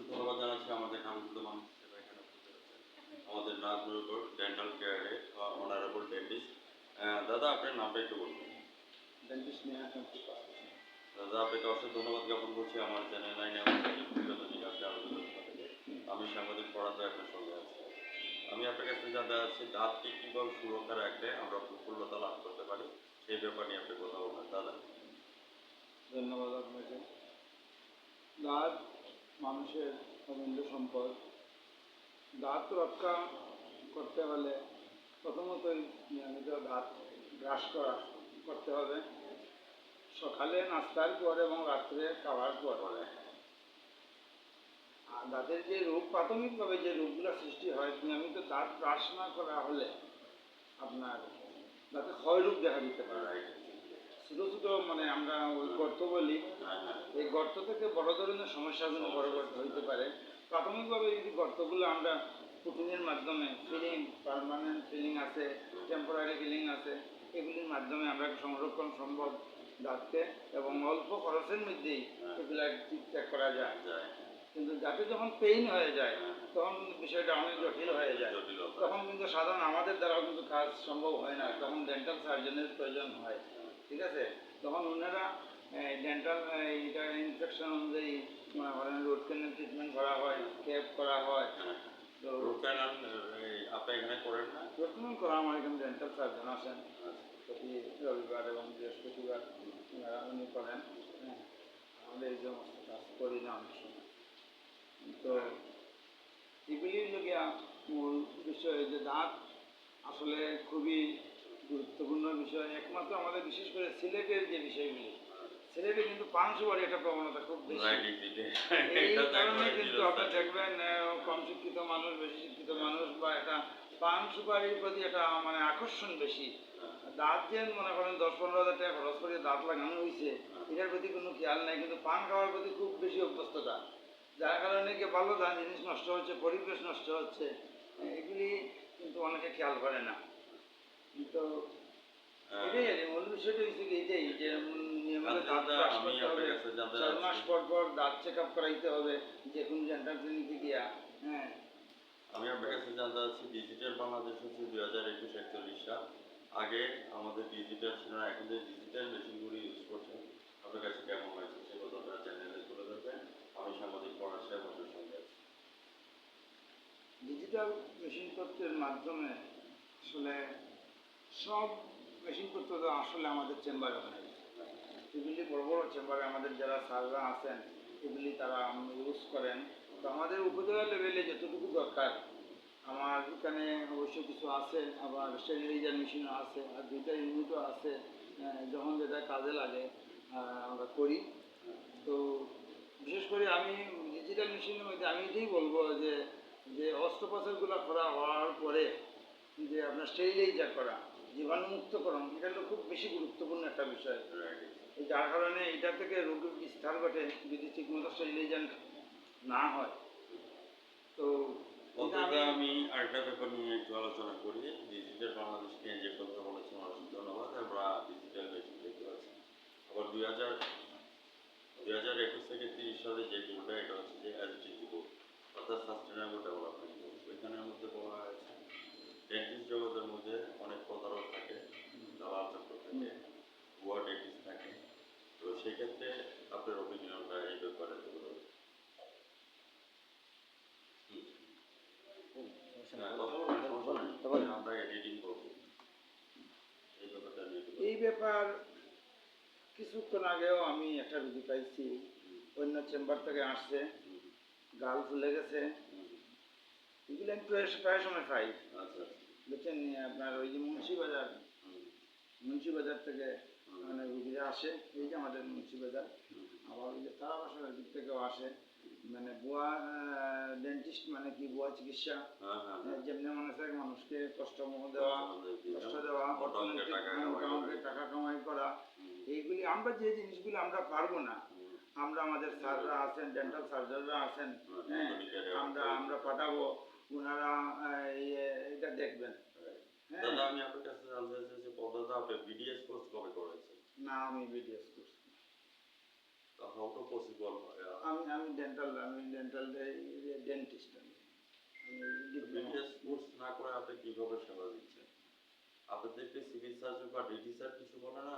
ধন্যবাদ জানাচ্ছি আমাদের কাঙ্ক্ষিত মানুষ হিসেবে এখানে উপস্থিত আছেন আমাদের নাজমুল ডেন্টাল কেয়ারে অনারেবল ডেন্টিস্ট। দাদা আপনার নামটা একটু বলুন। ডেন্টিস্ট নেহা দাদা আপনাকে অশেষ ধন্যবাদ জ্ঞাপন করছি আমার চ্যানেল লাইনে বিনোদনী কাজে আলোচনা থেকে। আমি সাংবাদিক পড়াতে আপনার সঙ্গে আছি। আমি আপনার কাছে জানতে চাচ্ছি দাঁতকে কীভাবে সুরক্ষা রাখলে আমরা প্রফুল্লতা লাভ করতে পারি সেই ব্যাপার নিয়ে আপনি কথা বলবেন দাদা। ধন্যবাদ আপনাকে। দাঁত মানুষের অমূল্য সম্পদ। দাঁত রক্ষা করতে হলে প্রথমতই নিয়মিত দাঁত ব্রাশ করতে হবে, সকালে নাস্তার পর এবং রাত্রে খাওয়ার পর। আর দাঁতের যে রোগ, প্রাথমিকভাবে যে রোগগুলো সৃষ্টি হয়, নিয়মিত দাঁত ব্রাশ না করা হলে আপনার দাঁতে ক্ষয় রোগ দেখা দিতে পারে। ছোটো ছোটো মানে আমরা ওই গর্ত বলি, এই গর্ত থেকে বড় ধরনের সমস্যাগুলো বড় গর্ত হইতে পারে। প্রাথমিকভাবে এই গর্তগুলো আমরা পুটিনের মাধ্যমে ফিলিং, পারমানেন্ট ফিলিং আছে, টেম্পোরারি ফিলিং আছে, এগুলির মাধ্যমে আমরা সংরক্ষণ সম্ভব দাঁতকে, এবং অল্প খরচের মধ্যেই এগুলা ঠিকঠাক করা যায়। কিন্তু যাতে যখন পেইন হয়ে যায় তখন বিষয়টা অনেক জটিল হয়ে যায়, তখন কিন্তু সাধারণ আমাদের দ্বারাও কিন্তু কাজ সম্ভব হয় না, তখন ডেন্টাল সার্জনের প্রয়োজন হয়। ঠিক আছে, তখন ওনারা ডেন্টাল এইটা ইনফেকশন অনুযায়ী রুট ক্যানেল ট্রিটমেন্ট করা হয়, ক্যাপ করা হয়। তো রুট ক্যানাল আপনি এখানে করেন না? রুট ক্যানেল করা আমার এখানে ডেন্টাল সার্জন আসেন প্রতি রবিবার এবং বৃহস্পতিবার ওনারা উনি করেন। হ্যাঁ, আমাদের এই সমস্ত কাজ করি না অনেক সময়। তো এগুলির লগিয়া মূল বিষয় যে দাঁত আসলে খুবই গুরুত্বপূর্ণ বিষয়। একমাত্র আমাদের বিশেষ করে সিলেটের যে বিষয়গুলি, সিলেটে কিন্তু পান সুপারি একটা প্রবণতা খুব বেশি। এই কারণে কিন্তু আপনার দেখবেন কম শিক্ষিত মানুষ, বেশি শিক্ষিত মানুষ বা একটা পান সুপারির প্রতি একটা মানে আকর্ষণ বেশি। দাঁত যে মনে করেন 10-15 হাজার টাকা খরচ করে দাঁত লাগানো হয়েছে, এটার প্রতি কোনো খেয়াল নাই, কিন্তু পান খাওয়ার প্রতি খুব বেশি অভ্যস্ততা, যার কারণে কি ভালো জিনিস নষ্ট হচ্ছে, পরিবেশ নষ্ট হচ্ছে, এগুলি কিন্তু অনেকে খেয়াল করে না। তো এটাই আর মূল বিষয়টা হচ্ছে এইটাই যে নিয়মিত দাঁত ব্রাশ করতে হবে, 6 মাস পর পর দাঁত চেক আপ করাইতে হবে যে কোনো ডেন্টাল ক্লিনিকে গিয়া। হ্যাঁ, আমি আপনার কাছে জানতে চাচ্ছি ডিজিটাল বাংলাদেশ হচ্ছে 2021-41 সাল। আগে আমাদের ডিজিটাল ছিল না, এখন যে ডিজিটাল মেশিনগুলি ইউজ করছে আপনার কাছে কেমন হয়েছে সে কথাটা চ্যানেলে তুলে ধরবেন। আমি সাংবাদিক পড়ার সাহেব আপনার সঙ্গে আছি। ডিজিটাল মেশিনপত্রের মাধ্যমে আসলে সব মেশিনপত্র তো আসলে আমাদের চেম্বারে হয়, এগুলি বড় বড় চেম্বারে আমাদের যারা স্যাররা আছেন এগুলি তারা ইউজ করেন। তো আমাদের উপজেলা লেভেলে যতটুকু দরকার আমার এখানে অবশ্য কিছু আছে, আবার স্টেরিলাইজার মেশিনও আছে, আর 2টা ইউনিটও আছে। যখন যেটা কাজে লাগে আমরা করি। তো বিশেষ করে আমি ডিজিটাল মেশিনের মধ্যে আমি এটাই বলবো যে যে অস্ত্রোপচারগুলো করা হওয়ার পরে যে আপনার স্টেরিলাইজার করা, জীবাণুমুক্তকরণ, এটা হলো খুব বেশি গুরুত্বপূর্ণ একটা বিষয়। যার কারণে এটা থেকে রোগের বিস্তার ঘটে যদি ঠিকমতো স্টেরিলাইজার না হয়। তো আমি আরেকটা ব্যাপার নিয়ে একটু আলোচনা করি। ডিজিটাল বাংলাদেশ নিয়ে যে কথা বলেছেন অনেক ধন্যবাদ। আমরা ডিজিটাল মেশিন দেখতে পাচ্ছি। আবার 2021 থেকে 30 সালে যে গোলটা, এটা হচ্ছে যে এসডিজি গোল, অর্থাৎ সাস্টেনেবল ডেভেলপমেন্ট গোল। ওইখানের মধ্যে বলা হয়েছে ডেন্টিস্ট জগতের মধ্যে অনেক প্রতারক থাকে, দালাল চক্র থাকে, ভুয়া ডেন্টিস্ট থাকে। তো সেক্ষেত্রে আপনার অপিনিয়নটা এই ব্যাপারে তুলে ধরুন। আমরা এডিটিং করবো এই ব্যাপার কিছুক্ষণ আগেও আমি একটা রুগী পাইছি, অন্য চেম্বার থেকে আসছে, গাল ফুলে গেছে। এগুলো আমি প্রায় সময় পাই। দেখছেন আপনার ওই যে মুন্সিবাজার থেকে মানে রুগীরা আসে, এই যে আমাদের মুন্সিবাজার, আবার ওই যে তারা বাসার দিক থেকেও আসে, মানে ভুয়া ডেন্টিস্ট মানে কি ভুয়া চিকিৎসা, যেমনি মনে হয় মানুষকে কষ্ট দেওয়া, অর্থনৈতিক টাকা কামাই করা, এইগুলি আমরা যে জিনিসগুলি আমরা পারবো না, আমরা আমাদের স্যাররা আছেন, ডেন্টাল সার্জনরা আছেন, হ্যাঁ, আমরা পাঠাবো, ওনারা এটা দেখবেন। দাদা আমি আপনার কাছে জানতে চাইছি যে দাদা আপনি বিডিএস কোর্স কবে করেছেন? না, আমি BDS course how to possible হয় আমি ডেন্টাল ডেন্টিস্ট আমি ডিপ্লোমা বিটিএস কোর্স না করে আপনি কিভাবে সেবা দিচ্ছেন? আপনাদেরকে সিভিল সার্জন বা ডিটি স্যার কিছু বলে না?